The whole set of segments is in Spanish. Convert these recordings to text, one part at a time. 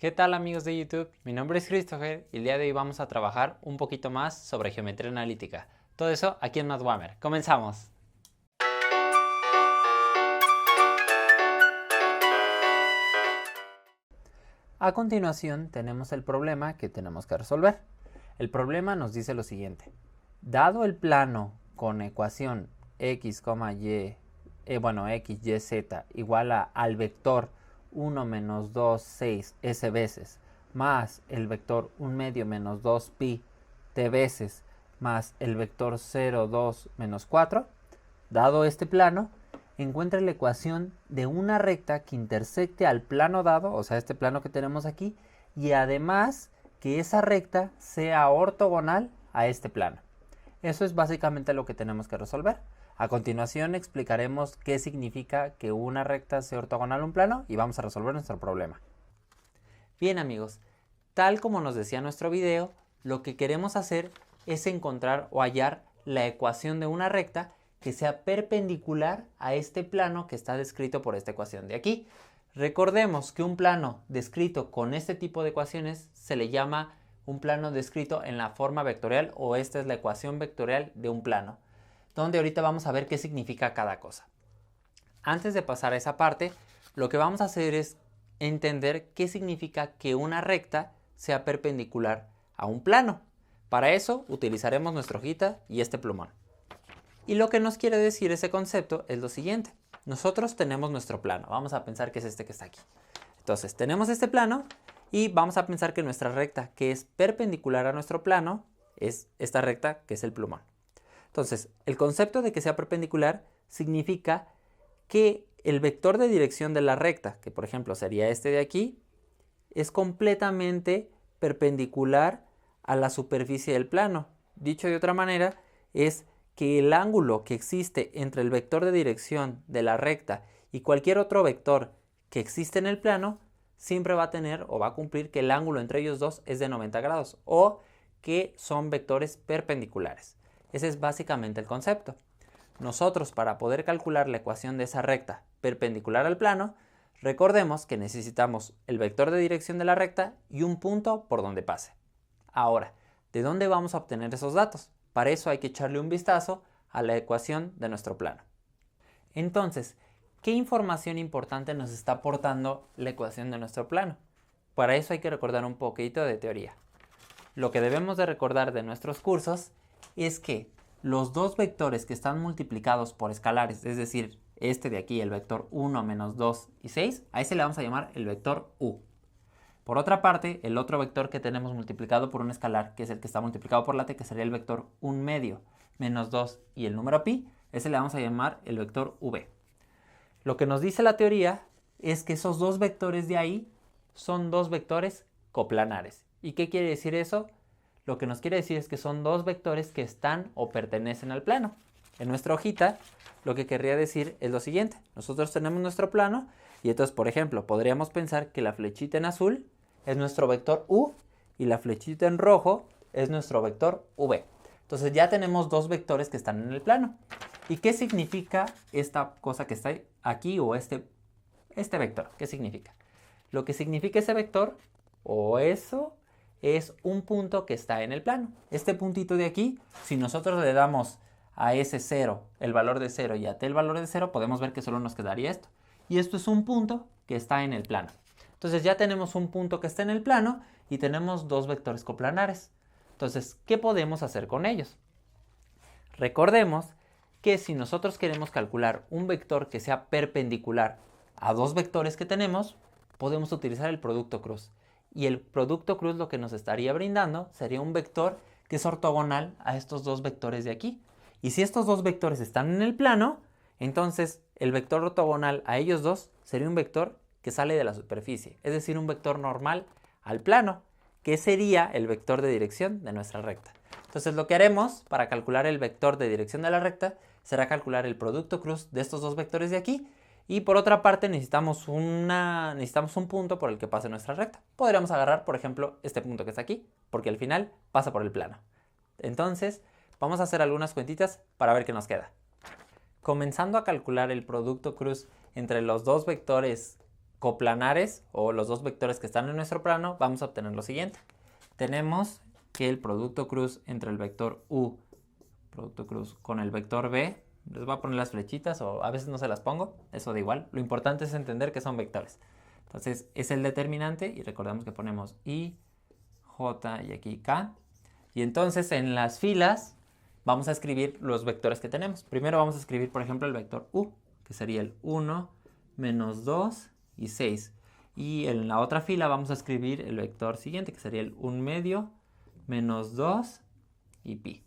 ¿Qué tal amigos de YouTube? Mi nombre es Christopher y el día de hoy vamos a trabajar un poquito más sobre geometría analítica. Todo eso aquí en MathWhammer. ¡Comenzamos! A continuación tenemos el problema que tenemos que resolver. El problema nos dice lo siguiente. Dado el plano con ecuación x, y, x, y, z igual al vector 1 menos 2, 6 s veces más el vector 1 medio menos 2 pi t veces más el vector 0, 2 menos 4, dado este plano, encuentra la ecuación de una recta que intersecte al plano dado, o sea, este plano que tenemos aquí, y además que esa recta sea ortogonal a este plano. Eso es básicamente lo que tenemos que resolver. A continuación explicaremos qué significa que una recta sea ortogonal a un plano y vamos a resolver nuestro problema. Bien amigos, tal como nos decía nuestro video, lo que queremos hacer es encontrar o hallar la ecuación de una recta que sea perpendicular a este plano que está descrito por esta ecuación de aquí. Recordemos que un plano descrito con este tipo de ecuaciones se le llama un plano descrito en la forma vectorial, o esta es la ecuación vectorial de un plano, donde ahorita vamos a ver qué significa cada cosa. Antes de pasar a esa parte, lo que vamos a hacer es entender qué significa que una recta sea perpendicular a un plano. Para eso utilizaremos nuestra hojita y este plumón. Y lo que nos quiere decir ese concepto es lo siguiente. Nosotros tenemos nuestro plano. Vamos a pensar que es este que está aquí. Entonces, tenemos este plano y vamos a pensar que nuestra recta que es perpendicular a nuestro plano es esta recta que es el plumón. Entonces, el concepto de que sea perpendicular significa que el vector de dirección de la recta, que por ejemplo sería este de aquí, es completamente perpendicular a la superficie del plano. Dicho de otra manera, es que el ángulo que existe entre el vector de dirección de la recta y cualquier otro vector que existe en el plano siempre va a tener o va a cumplir que el ángulo entre ellos dos es de 90 grados o que son vectores perpendiculares. Ese es básicamente el concepto. Nosotros, para poder calcular la ecuación de esa recta perpendicular al plano, recordemos que necesitamos el vector de dirección de la recta y un punto por donde pase. Ahora, ¿de dónde vamos a obtener esos datos? Para eso hay que echarle un vistazo a la ecuación de nuestro plano. Entonces, ¿qué información importante nos está aportando la ecuación de nuestro plano? Para eso hay que recordar un poquito de teoría. Lo que debemos de recordar de nuestros cursos es que los dos vectores que están multiplicados por escalares, es decir, este de aquí, el vector 1, menos 2 y 6, a ese le vamos a llamar el vector u. Por otra parte, el otro vector que tenemos multiplicado por un escalar, que es el que está multiplicado por la t, que sería el vector 1 medio, menos 2 y el número pi, ese le vamos a llamar el vector v. Lo que nos dice la teoría es que esos dos vectores de ahí son dos vectores coplanares. ¿Y qué quiere decir eso? Lo que nos quiere decir es que son dos vectores que están o pertenecen al plano. En nuestra hojita, lo que querría decir es lo siguiente. Nosotros tenemos nuestro plano y entonces, por ejemplo, podríamos pensar que la flechita en azul es nuestro vector u y la flechita en rojo es nuestro vector v. Entonces ya tenemos dos vectores que están en el plano. ¿Y qué significa esta cosa que está aquí o este vector? ¿Qué significa? Lo que significa ese vector o eso es un punto que está en el plano. Este puntito de aquí, si nosotros le damos a ese 0 el valor de 0 y a t el valor de 0, podemos ver que solo nos quedaría esto. Y esto es un punto que está en el plano. Entonces ya tenemos un punto que está en el plano y tenemos dos vectores coplanares. Entonces, ¿qué podemos hacer con ellos? Recordemos que si nosotros queremos calcular un vector que sea perpendicular a dos vectores que tenemos, podemos utilizar el producto cruz. Y el producto cruz lo que nos estaría brindando sería un vector que es ortogonal a estos dos vectores de aquí. Y si estos dos vectores están en el plano, entonces el vector ortogonal a ellos dos sería un vector que sale de la superficie, es decir, un vector normal al plano, que sería el vector de dirección de nuestra recta. Entonces lo que haremos para calcular el vector de dirección de la recta será calcular el producto cruz de estos dos vectores de aquí. Y por otra parte necesitamos un punto por el que pase nuestra recta. Podríamos agarrar, por ejemplo, este punto que está aquí, porque al final pasa por el plano. Entonces, vamos a hacer algunas cuentitas para ver qué nos queda. Comenzando a calcular el producto cruz entre los dos vectores coplanares o los dos vectores que están en nuestro plano, vamos a obtener lo siguiente. Tenemos que el producto cruz entre el vector U, producto cruz, con el vector B, les voy a poner las flechitas o a veces no se las pongo, eso da igual. Lo importante es entender que son vectores. Entonces es el determinante y recordemos que ponemos I, J y aquí K. Y entonces en las filas vamos a escribir los vectores que tenemos. Primero vamos a escribir, por ejemplo, el vector U, que sería el 1, menos 2 y 6. Y en la otra fila vamos a escribir el vector siguiente, que sería el 1 medio, menos 2 y pi.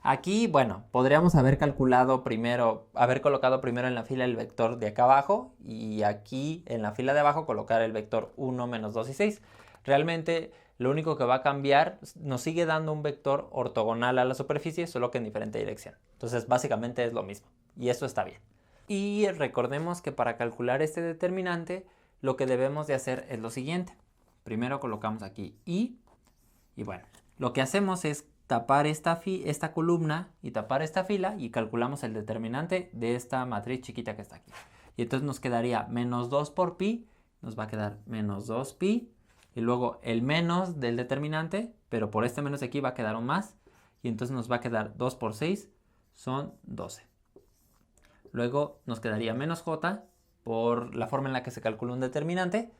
Aquí, bueno, podríamos haber calculado primero, haber colocado primero en la fila el vector de acá abajo y aquí en la fila de abajo colocar el vector 1, menos 2 y 6. Realmente lo único que va a cambiar, nos sigue dando un vector ortogonal a la superficie, solo que en diferente dirección. Entonces básicamente es lo mismo y eso está bien. Y recordemos que para calcular este determinante lo que debemos de hacer es lo siguiente. Primero colocamos aquí I y bueno, lo que hacemos es tapar esta columna y tapar esta fila y calculamos el determinante de esta matriz chiquita que está aquí. Y entonces nos quedaría menos 2 por pi, nos va a quedar menos 2 pi. Y luego el menos del determinante, pero por este menos de aquí va a quedar un más. Y entonces nos va a quedar 2 por 6, son 12. Luego nos quedaría menos j por la forma en la que se calcula un determinante.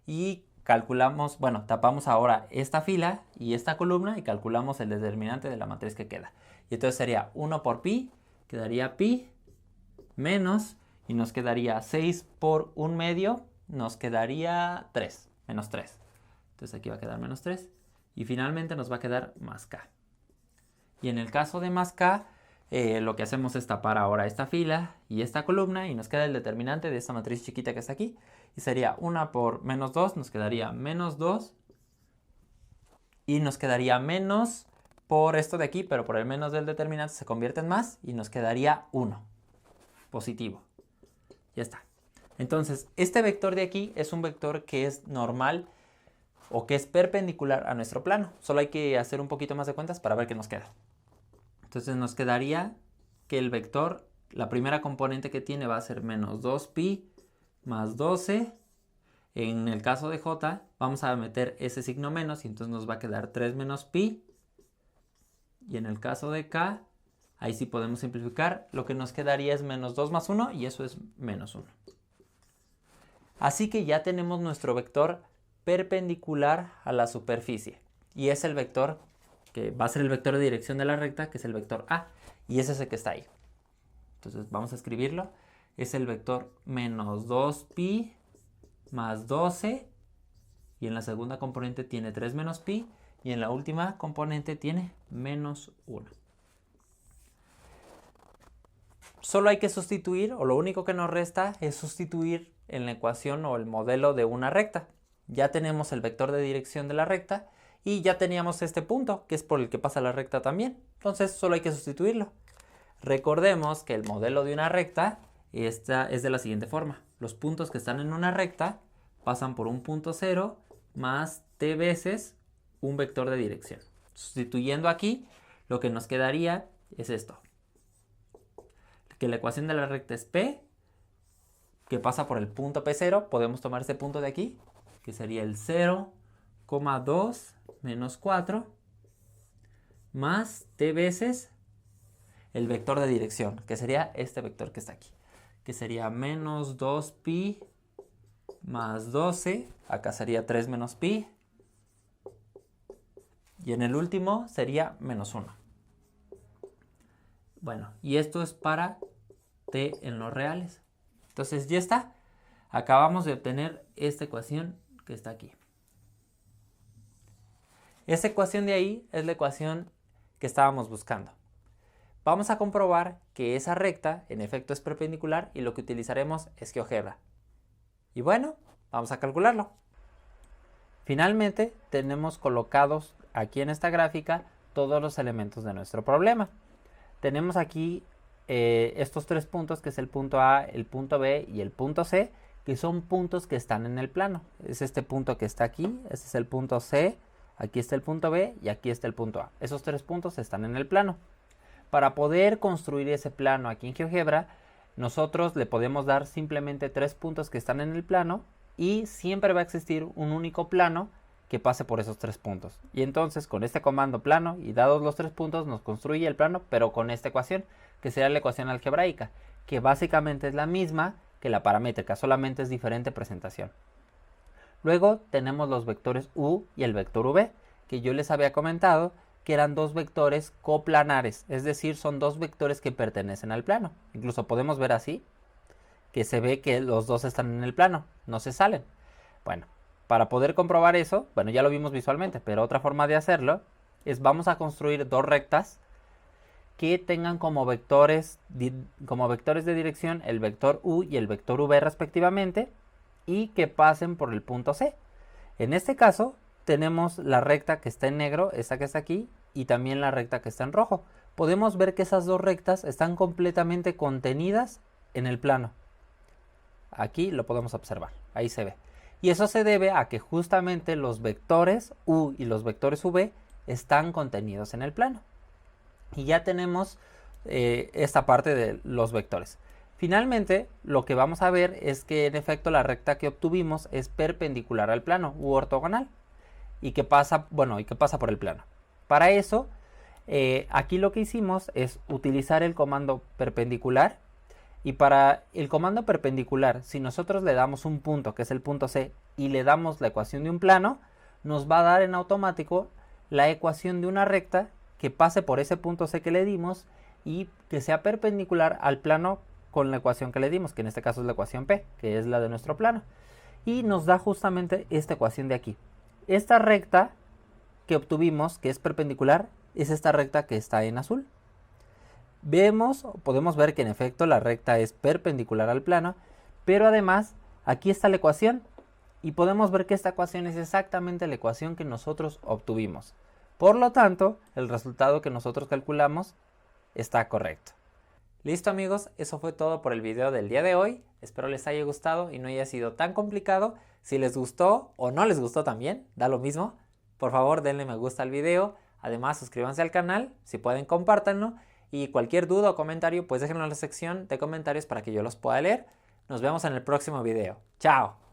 Y calculamos, bueno, tapamos ahora esta fila y esta columna y calculamos el determinante de la matriz que queda. Y entonces sería 1 por pi, quedaría pi, menos, y nos quedaría 6 por 1 medio, nos quedaría 3, menos 3. Entonces aquí va a quedar menos 3. Y finalmente nos va a quedar más k. Y en el caso de más k, lo que hacemos es tapar ahora esta fila y esta columna y nos queda el determinante de esta matriz chiquita que está aquí. Y sería 1 por menos 2, nos quedaría menos 2. Y nos quedaría menos por esto de aquí, pero por el menos del determinante se convierte en más y nos quedaría 1, positivo. Ya está. Entonces, este vector de aquí es un vector que es normal o que es perpendicular a nuestro plano. Solo hay que hacer un poquito más de cuentas para ver qué nos queda. Entonces nos quedaría que el vector, la primera componente que tiene va a ser menos 2pi más 12. En el caso de j vamos a meter ese signo menos y entonces nos va a quedar 3 menos pi. Y en el caso de k, ahí sí podemos simplificar. Lo que nos quedaría es menos 2 más 1 y eso es menos 1. Así que ya tenemos nuestro vector perpendicular a la superficie. Y es el vector que va a ser el vector de dirección de la recta, que es el vector A. Y ese es el que está ahí. Entonces vamos a escribirlo. Es el vector menos 2pi más 12. Y en la segunda componente tiene 3 menos pi. Y en la última componente tiene menos 1. Solo hay que sustituir, o lo único que nos resta es sustituir en la ecuación o el modelo de una recta. Ya tenemos el vector de dirección de la recta y ya teníamos este punto, que es por el que pasa la recta también. Entonces solo hay que sustituirlo. Recordemos que el modelo de una recta es de la siguiente forma. Los puntos que están en una recta pasan por un punto 0 más t veces un vector de dirección. Sustituyendo aquí, lo que nos quedaría es esto. Que la ecuación de la recta es P, que pasa por el punto P0. Podemos tomar este punto de aquí, que sería el 0,2 menos 4, más t veces el vector de dirección, que sería este vector que está aquí, que sería menos 2pi más 12, acá sería 3 menos pi, y en el último sería menos 1. Bueno, y esto es para t en los reales. Entonces ya está. Acabamos de obtener esta ecuación que está aquí. Esta ecuación de ahí es la ecuación que estábamos buscando. Vamos a comprobar que esa recta en efecto es perpendicular y lo que utilizaremos es GeoGebra. Y bueno, vamos a calcularlo. Finalmente tenemos colocados aquí en esta gráfica todos los elementos de nuestro problema. Tenemos aquí estos tres puntos, que es el punto A, el punto B y el punto C, que son puntos que están en el plano. Es este punto que está aquí, este es el punto C, aquí está el punto B y aquí está el punto A. Esos tres puntos están en el plano. Para poder construir ese plano aquí en GeoGebra, nosotros le podemos dar simplemente 3 puntos que están en el plano y siempre va a existir un único plano que pase por esos 3 puntos. Y entonces con este comando plano y dados los 3 puntos nos construye el plano, pero con esta ecuación, que será la ecuación algebraica, que básicamente es la misma que la paramétrica, solamente es diferente presentación. Luego tenemos los vectores u y el vector v, que yo les había comentado que eran dos vectores coplanares, es decir, son dos vectores que pertenecen al plano. Incluso podemos ver así, que se ve que los dos están en el plano, no se salen. Bueno, para poder comprobar eso, bueno, ya lo vimos visualmente, pero otra forma de hacerlo es vamos a construir dos rectas que tengan como vectores de dirección el vector u y el vector v respectivamente y que pasen por el punto C. En este caso tenemos la recta que está en negro, esta que está aquí, y también la recta que está en rojo. Podemos ver que esas dos rectas están completamente contenidas en el plano. Aquí lo podemos observar, ahí se ve. Y eso se debe a que justamente los vectores u y los vectores v están contenidos en el plano. Y ya tenemos esta parte de los vectores. Finalmente, lo que vamos a ver es que en efecto la recta que obtuvimos es perpendicular al plano u ortogonal y que pasa, por el plano. Para eso, aquí lo que hicimos es utilizar el comando perpendicular. Y para el comando perpendicular, si nosotros le damos un punto, que es el punto C, y le damos la ecuación de un plano, nos va a dar en automático la ecuación de una recta que pase por ese punto C que le dimos y que sea perpendicular al plano con la ecuación que le dimos, que en este caso es la ecuación P, que es la de nuestro plano. Y nos da justamente esta ecuación de aquí. Esta recta que obtuvimos, que es perpendicular, es esta recta que está en azul. Podemos ver que en efecto la recta es perpendicular al plano, pero además aquí está la ecuación y podemos ver que esta ecuación es exactamente la ecuación que nosotros obtuvimos. Por lo tanto, el resultado que nosotros calculamos está correcto. Listo amigos, eso fue todo por el video del día de hoy. Espero les haya gustado y no haya sido tan complicado. Si les gustó o no les gustó también, da lo mismo. Por favor denle me gusta al video. Además suscríbanse al canal, si pueden compártanlo. Y cualquier duda o comentario pues déjenlo en la sección de comentarios para que yo los pueda leer. Nos vemos en el próximo video. ¡Chao!